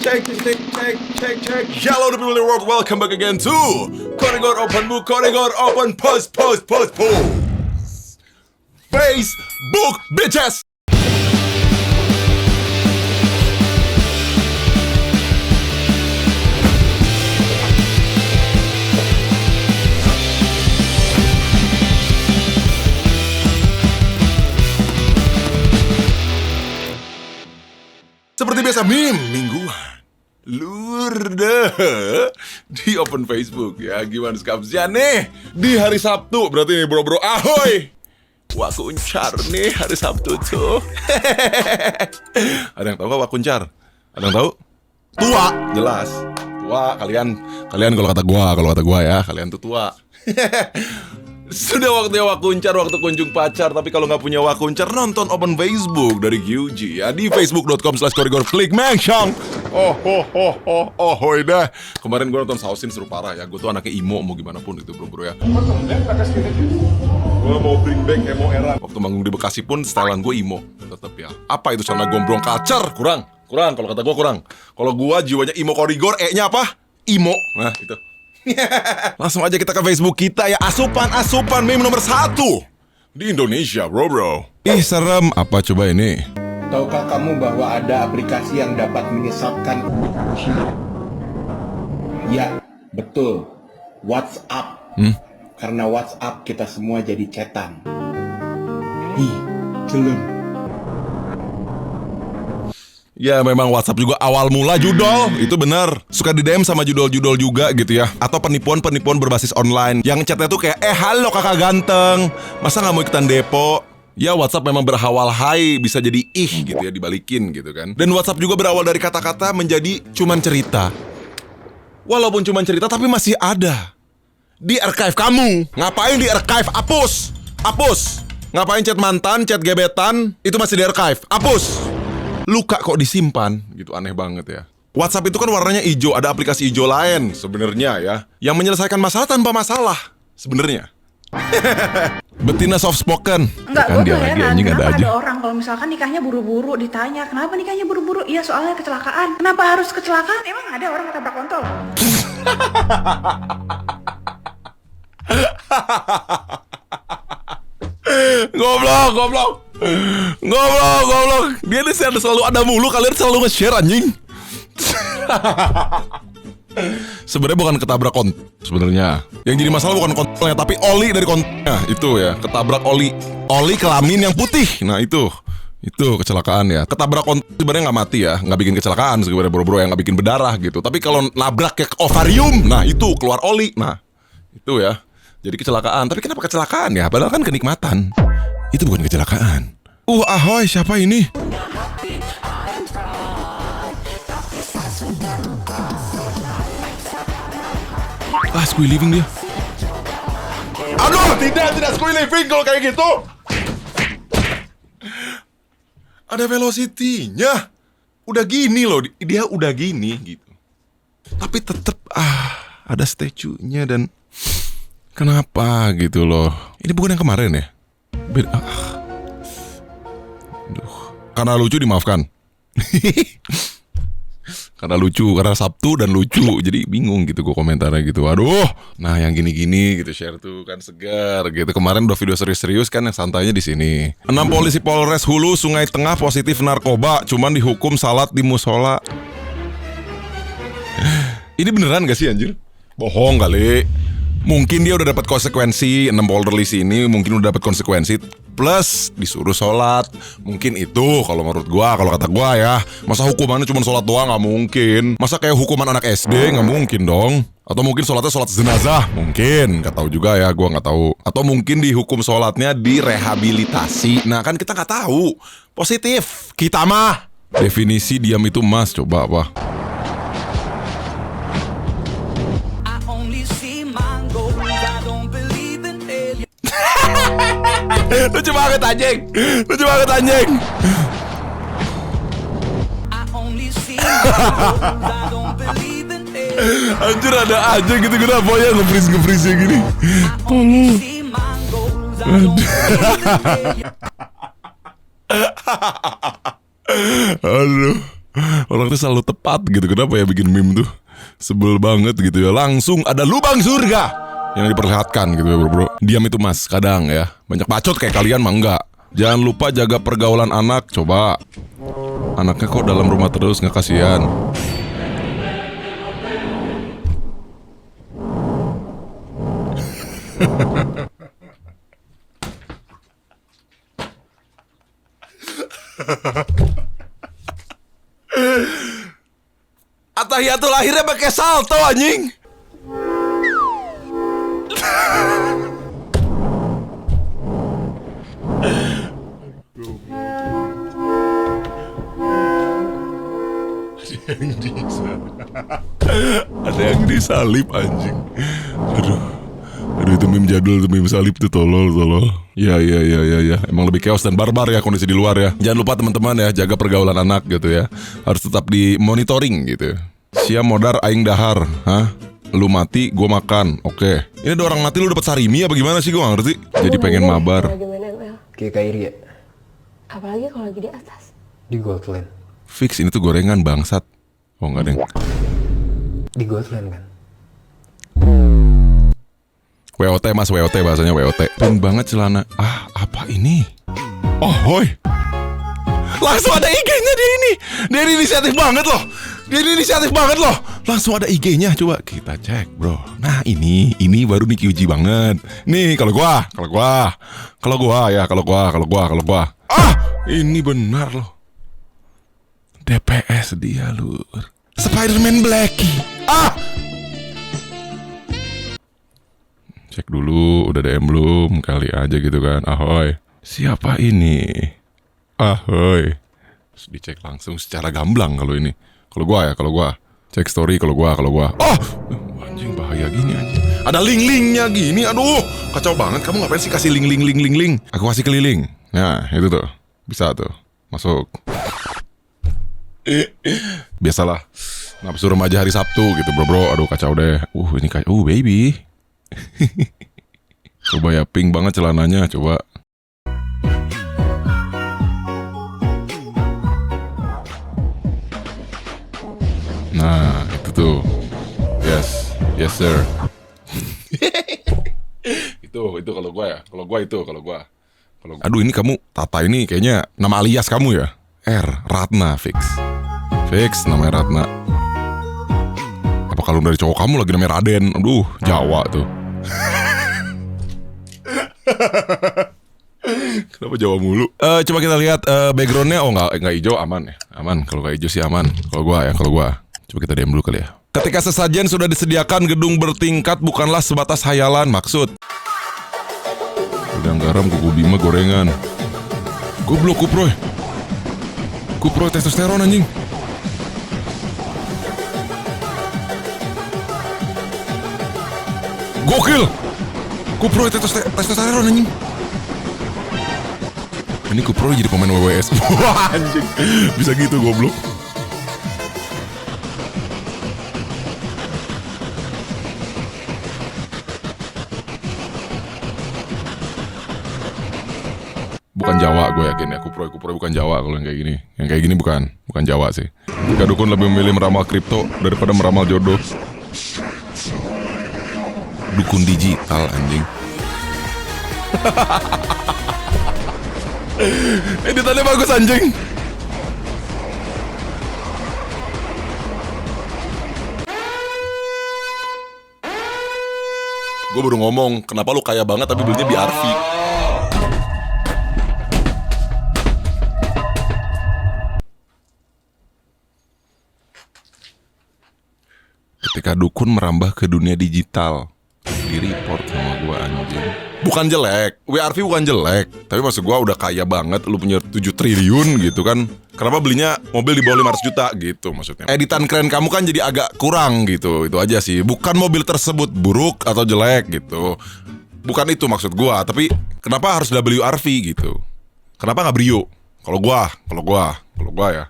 Check. Hello the people in the world, welcome back again to Korigor Open Book, Korigor Open Post. Facebook, bitches! Seperti biasa, mingguan Lurde di Open Facebook ya. Gimana skapsnya nih di hari Sabtu? Berarti nih bro-bro, ahoy! Wak Kuncar nih hari Sabtu tuh. Ada yang tahu gak Wak Kuncar? Ada yang tahu? Tua, jelas. Tua, kalian kalau kata gua ya, kalian tuh tua. Sudah waktunya Wak Kuncar, waktu kunjung pacar. Tapi kalau nggak punya Wak Kuncar, nonton Open Facebook dari QG ya di facebook.com/korigor. Klik mention. Oh, dah. Kemarin gue nonton Sausin seru parah ya. Gue tuh anaknya emo, mau gimana pun itu bro ya. Gue mau bring back emo era. Waktu manggung di Bekasi pun stylean gue emo tetap ya. Apa itu celana gombrong culture? Kurang. Kalau kata gue kurang. Kalau gue jiwanya emo korigor, nya apa? Emo. Nah itu. Langsung aja kita ke Facebook kita ya. Asupan meme nomor 1 di Indonesia bro. Ih serem. Apa coba ini? Tahukah kamu bahwa ada aplikasi yang dapat menyesatkan? Ya, betul. WhatsApp. Karena WhatsApp kita semua jadi cetan. Ih, celem. Ya memang WhatsApp juga awal mula judol. Itu bener. Suka di DM sama judol-judol juga gitu ya. Atau penipuan berbasis online. Yang chatnya tuh kayak, halo kakak ganteng, masa gak mau ikutan depo? Ya WhatsApp memang berawal hai, bisa jadi gitu ya, dibalikin gitu kan. Dan WhatsApp juga berawal dari kata-kata menjadi cuman cerita. Walaupun cuman cerita tapi masih ada di archive kamu. Ngapain di archive? Hapus. Ngapain chat mantan, chat gebetan, itu masih di archive. Hapus. Luka kok disimpan gitu, aneh banget ya. WhatsApp itu kan warnanya hijau, ada aplikasi hijau lain sebenarnya ya, yang menyelesaikan masalah tanpa masalah sebenarnya. Betina soft spoken. Enggak, kan dia lagi anjing ada aja. Ada orang kalau misalkan nikahnya buru-buru ditanya, kenapa nikahnya buru-buru? Iya soalnya kecelakaan. Kenapa harus kecelakaan? Emang ada orang ketabrak kontol? Goblok. Dia nih selalu ada mulu, kalian selalu nge-share anjing. Sebenarnya bukan ketabrak kontol sebenarnya. Yang jadi masalah bukan kontolnya, tapi oli dari kontolnya. Itu ya, ketabrak oli kelamin yang putih. Nah itu kecelakaan ya. Ketabrak kontol sebenarnya nggak mati ya, nggak bikin kecelakaan sebenarnya bro yang nggak bikin berdarah gitu. Tapi kalau nabrak ke ovarium, nah itu keluar oli. Nah itu ya. Jadi kecelakaan. Tapi kenapa kecelakaan ya? Padahal kan kenikmatan. Itu bukan kecelakaan. Ahoy, siapa ini? Squee living dia. Aduh, tidak squee living kalau kayak gitu. Ada velocity-nya. Udah gini loh, dia udah gini gitu. Tapi tetep ada statue-nya dan kenapa gitu loh. Ini bukan yang kemarin ya? Karena lucu dimaafkan. Karena Sabtu dan lucu, jadi bingung gitu gue komentarnya gitu. Aduh, nah yang gini-gini gitu share tuh kan segar gitu. Kemarin udah video serius-serius kan, yang santainya di sini. 6 polisi Polres Hulu Sungai Tengah positif narkoba, cuman dihukum salat di musola. Ini beneran gak sih anjir? Bohong kali. Mungkin dia udah dapat konsekuensi, 6 polisi ini mungkin udah dapat konsekuensi plus disuruh sholat. Mungkin itu kalau menurut gua, kalau kata gua ya. Masa hukumannya cuma sholat doang, gak mungkin. Masa kayak hukuman anak SD, gak mungkin dong. Atau mungkin sholatnya sholat jenazah, mungkin. Gak tahu juga ya, gua gak tahu. Atau mungkin dihukum sholatnya direhabilitasi. Nah kan kita gak tahu. Positif, kita mah. Definisi diam itu emas, coba apa? Lucu banget anjing. Anjir ada aja gitu kenapa ya nge-freeze gini. Aduh. Orang tuh selalu tepat gitu. Kenapa ya bikin meme tuh? Sebel banget gitu ya. Langsung ada lubang surga yang diperlihatkan gitu ya bro. Diam itu mas, kadang ya. Banyak bacot kayak kalian mah enggak. Jangan lupa jaga pergaulan anak. Coba anaknya kok dalam rumah terus, nggak kasihan. Atahiyatul akhirnya pakai salto anjing. Ada yang disalib anjing. Aduh itu meme jadul tuh, meme salib tuh tolol. Ya. Emang lebih chaos dan barbar ya kondisi di luar ya. Jangan lupa teman-teman ya, jaga pergaulan anak gitu ya. Harus tetap di monitoring gitu. Sia modar aing dahar, hah? Lu mati, gua makan. Oke. Ini ada orang mati lu dapat sarimi apa gimana sih, gua gak ngerti. Jadi pengen mabar. Kayak Kairi ya? Apalagi kalau lagi di atas. Di Goldland. Fix ini tuh gorengan bangsat. Oh enggak deng. Di Goldland kan? WOT mas, WOT bahasanya WOT. Pink banget celana. Ah, apa ini? Oh, hoi. Langsung ada IG-nya dia ini. Dia ini inisiatif banget loh. Langsung ada IG-nya, coba kita cek, bro. Nah, ini baru nih QG banget. Nih, kalau gua. Ah, ini benar loh. DPS dia, lur. Spider-Man Blackie. Ah. Cek dulu, udah DM belum? Kali aja gitu kan. Ahoy. Siapa ini? Ahoy. Terus dicek langsung secara gamblang kalau ini. Kalau gua. Cek story kalau gua. Oh, anjing bahaya gini anjing. Ada link-linknya gini. Aduh, kacau banget. Kamu ngapain sih kasih link? Aku kasih keliling. Nah, itu tuh. Bisa tuh. Masuk. Biasalah. Nafsu remaja hari Sabtu gitu, bro. Aduh, kacau deh. Ini kacau. Baby. Coba ya, pink banget celananya. Coba. Nah, itu tuh. Yes sir. Itu kalau gua. Aduh, ini kamu Tata ini kayaknya nama alias kamu ya. Ratna fix namanya Ratna. Apa kalau dari cowok kamu lagi namanya Raden? Aduh, Jawa tuh. Kenapa Jawa mulu? Coba kita lihat backgroundnya. Oh nggak hijau, aman ya. Aman, kalau nggak hijau sih aman. Kalau gua. Coba kita diam dulu kali ya. Ketika sesajen sudah disediakan, gedung bertingkat bukanlah sebatas hayalan. Maksud udang garam, kuku bima, gorengan. Goblok Kuproy testosteron anjing. Gokil. Kuproy testosteron anjing. Ini Kuproy jadi pemain WWS. Wah anjing. Bisa gitu goblok. Bukan Jawa, gue yakin ya. Kuproy bukan Jawa kalau yang kayak gini. Yang kayak gini bukan Jawa sih. Jika dukun lebih memilih meramal kripto daripada meramal jodoh. Dukun digital anjing. Editannya bagus anjing. Gue baru ngomong, kenapa lu kaya banget tapi belinya di RV. Ketika dukun merambah ke dunia digital, di report sama gue anjing. Bukan jelek, WRV bukan jelek. Tapi maksud gue udah kaya banget, lu punya 7 triliun gitu kan. Kenapa belinya mobil di bawah 500 juta gitu maksudnya. Editan keren kamu kan jadi agak kurang gitu. Itu aja sih, bukan mobil tersebut buruk atau jelek gitu. Bukan itu maksud gue. Tapi kenapa harus WRV gitu. Kenapa gak Brio? Kalau gue ya.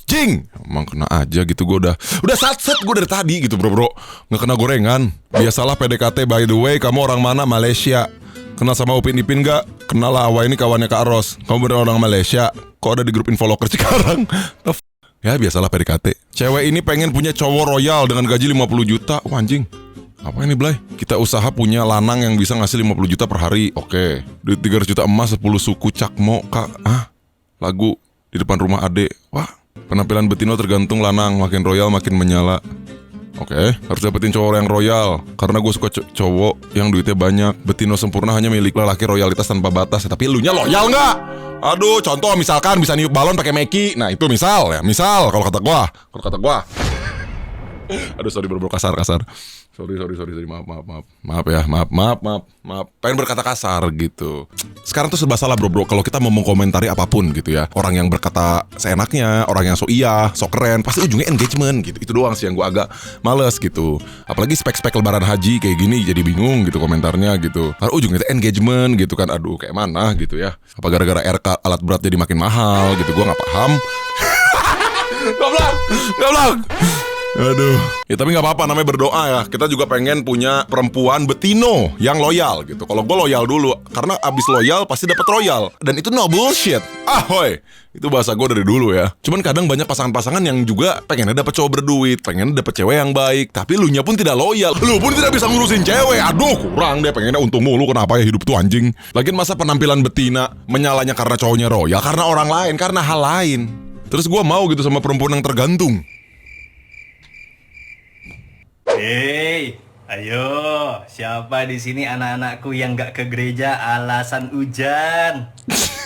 Jing, emang kena aja gitu. Gue udah satset gue dari tadi gitu bro. Nggak kena gorengan. Biasalah PDKT, by the way. Kamu orang mana? Malaysia. Kenal sama Upin Ipin gak? Kenal lah, Awa ini kawannya Kak Ros. Kamu bener orang Malaysia. Kok ada di grup info loker Cikarang? Ya biasalah PDKT. Cewek ini pengen punya cowok royal dengan gaji 50 juta. Wah anjing. Apa ini Blay? Kita usaha punya lanang yang bisa ngasih 50 juta per hari. Oke. Duit 300 juta emas 10 suku cakmo Kak. Lagu di depan rumah Ade. Wah. Penampilan betino tergantung lanang. Makin royal makin menyala. Oke, harus dapetin cowok yang royal. Karena gue suka cowok yang duitnya banyak. Betino sempurna hanya milik lelaki royalitas tanpa batas. Tapi elunya loyal nggak? Aduh, contoh misalkan bisa niup balon pakai Meki. Nah itu misal ya, misal kalau kata gua. Aduh sorry bro, kasar. Sorry, maaf. Pengen berkata kasar gitu. Sekarang tuh serba salah bro, kalau kita mau mengomentari apapun gitu ya. Orang yang berkata seenaknya, orang yang so iya, so keren, pasti ujungnya engagement gitu. Itu doang sih yang gue agak males gitu. Apalagi spek-spek lebaran haji kayak gini jadi bingung gitu komentarnya gitu. Karena ujungnya itu engagement gitu kan. Aduh kayak mana gitu ya. Apa gara-gara RK alat berat jadi makin mahal gitu, gue gak paham. Goblok. Aduh. Ya tapi gak apa-apa, namanya berdoa ya. Kita juga pengen punya perempuan betino yang loyal gitu. Kalau gue loyal dulu, karena abis loyal pasti dapat royal. Dan itu no bullshit. Ahoy. Itu bahasa gue dari dulu ya. Cuman kadang banyak pasangan-pasangan yang juga pengennya dapat cowok berduit, pengennya dapat cewek yang baik, tapi lunya pun tidak loyal. Lu pun tidak bisa ngurusin cewek. Aduh kurang deh, pengennya untung mulu. Kenapa ya hidup tuh anjing. Lagian masa penampilan betina menyalanya karena cowoknya royal, karena orang lain, karena hal lain. Terus gue mau gitu sama perempuan yang tergantung. Hei, ayo, siapa di sini anak-anakku yang gak ke gereja alasan hujan?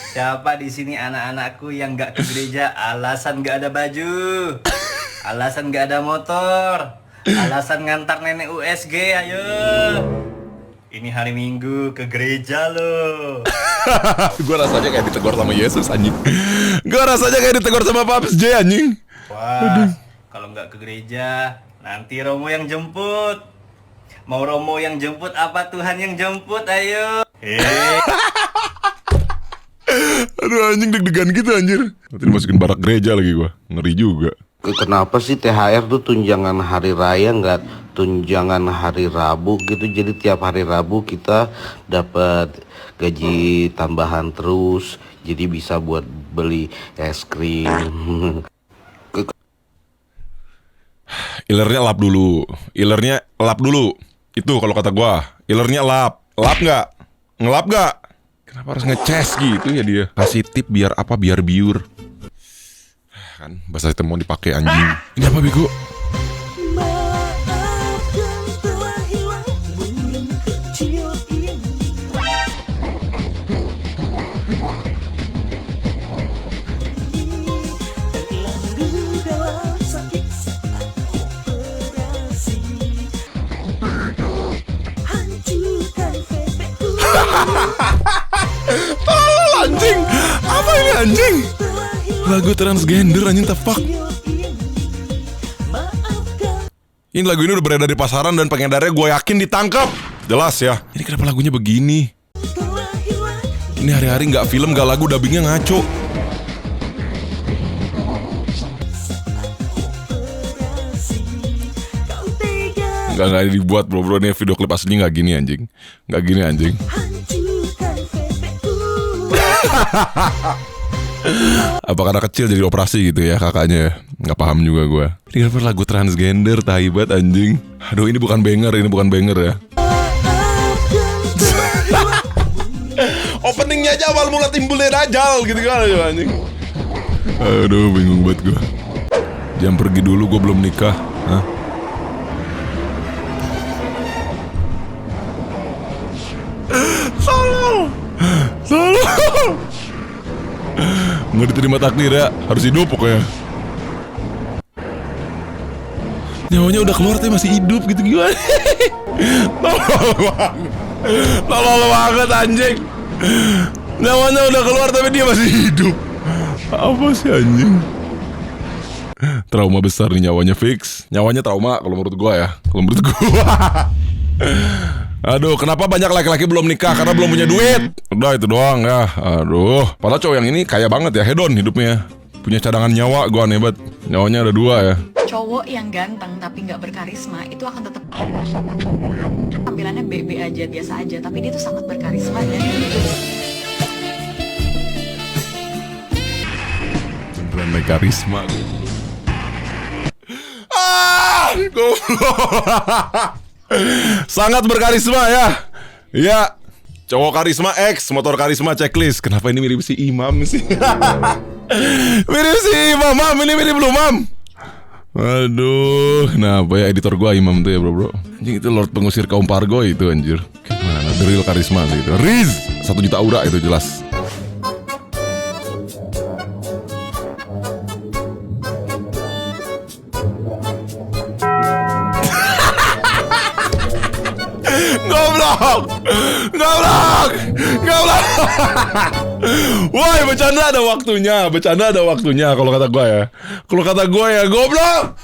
Siapa di sini anak-anakku yang gak ke gereja alasan gak ada baju? Alasan gak ada motor? Alasan ngantar nenek USG, ayo. Ini hari Minggu ke gereja loh. Gue rasanya kayak ditegur sama Yesus anjing. Gue rasanya kayak ditegur sama Paps J anjing. Wah, kalau nggak ke gereja, nanti Romo yang jemput. Mau Romo yang jemput apa Tuhan yang jemput? Ayo. Aduh anjing deg-degan gitu anjir. Nanti dimasukin barak gereja lagi gue. Ngeri juga. Kenapa sih THR tuh tunjangan hari raya nggak tunjangan hari Rabu gitu? Jadi tiap hari Rabu kita dapat gaji tambahan terus. Jadi bisa buat beli es krim. Ilernya lap dulu. Itu kalau kata gua, ilernya lap nggak, ngelap nggak. Kenapa harus ngeces gitu ya dia? Kasih tip biar apa? Biar biur. Kan bahasa itu mau dipakai anjing. Ini apa bego? Anjing, apa ini anjing? Lagu transgender anjing, the fuck. Ini lagu ini udah beredar di pasaran dan pengedarnya gue yakin ditangkap. Jelas ya. Ini kenapa lagunya begini? Ini hari-hari nggak film, nggak lagu, dubbingnya ngaco. Nggak dibuat bro, ini video klip aslinya nggak gini anjing. Nggak gini anjing. Apa karena kecil jadi operasi gitu ya kakaknya ya? Nggak paham juga gue. Ini kenapa lagu transgender taibat anjing. Aduh ini bukan banger ya. Openingnya aja awal mula timbulnya Dajjal gitu kan anjing. Aduh bingung banget gue. Jam pergi dulu, gue belum nikah. Hah? Salah. Nggak diterima takdir ya, harus hidup pokoknya. Nyawanya udah keluar tapi masih hidup gitu gimana? Tolol banget anjing. Nyawanya udah keluar tapi dia masih hidup. Apa sih anjing? Trauma besar nih nyawanya fix. Nyawanya trauma kalau menurut gua ya. Aduh, kenapa banyak laki-laki belum nikah? Karena belum punya duit. Udah itu doang ya. Aduh, padahal cowok yang ini kaya banget ya, hedon hidupnya. Punya cadangan nyawa, gua aneh banget. Nyawanya ada 2 ya. Cowok yang ganteng tapi nggak berkarisma itu akan tetap tampilannya BB aja, biasa aja, tapi dia tuh sangat berkarisma dan Pandai karisma. Goblok. Sangat berkarisma ya. Ya. Cowok karisma X, motor karisma checklist. Kenapa ini mirip si Imam sih? Mirip si Imam, Mam. Ini mirip lu, Mam. Aduh, kenapa ya editor gua Imam tuh ya bro. Anjing itu Lord pengusir kaum Pargo itu anjir. Gimana, the real karisma sih itu. Riz, 1 juta aura itu jelas. Goblok. Woi, bercanda ada waktunya kalau kata gua ya. Goblok.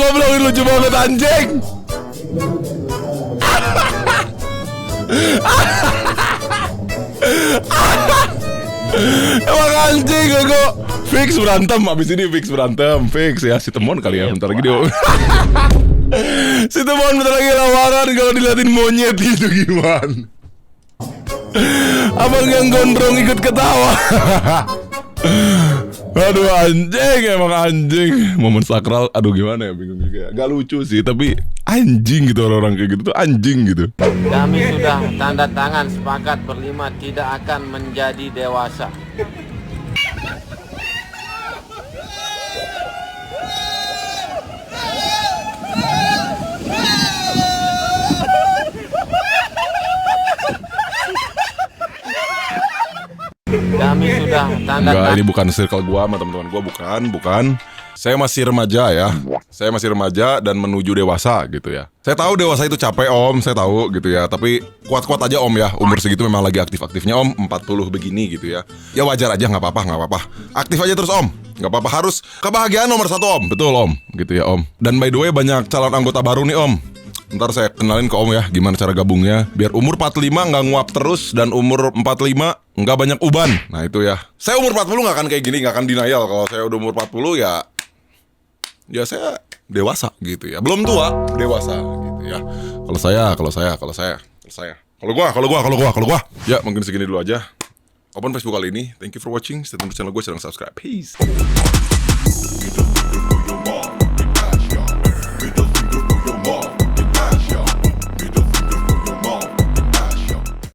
Ini lucu banget anjing. Emang anjing gue fix berantem. Abis ini fix ya. Si Temon kali ya. Bentar lagi dia si Temon bentar lagi lawaran. Kalau diliatin monyet itu gimana? Abang yang gondrong ikut ketawa. Aduh anjing, emang anjing. Momen sakral, aduh gimana ya, bingung juga. Gak lucu sih, tapi anjing gitu orang-orang kayak gitu tuh anjing gitu. Kami sudah tanda tangan sepakat berlima tidak akan menjadi dewasa. Kami sudah tanda Enggak, tangan. ini bukan circle gua sama teman-teman gua, bukan. Saya masih remaja ya. Saya masih remaja dan menuju dewasa gitu ya. Saya tahu dewasa itu capek Om, saya tahu gitu ya. Tapi kuat-kuat aja Om ya. Umur segitu memang lagi aktif-aktifnya Om, 40 begini gitu ya. Ya wajar aja, nggak apa-apa. Aktif aja terus Om. Nggak apa-apa, harus kebahagiaan nomor 1 Om. Betul Om, gitu ya Om. Dan by the way banyak calon anggota baru nih Om. Ntar saya kenalin ke Om ya gimana cara gabungnya. Biar umur 45 nggak nguap terus dan umur 45 nggak banyak uban. Nah itu ya. Saya umur 40 nggak akan kayak gini, nggak akan denial. Kalau saya udah umur 40 ya saya dewasa gitu ya. Belum tua, dewasa gitu ya. Kalau gua. Ya mungkin segini dulu aja. Open Facebook kali ini. Thank you for watching. Stay tune di channel gue, sedang subscribe. Peace. Gitu.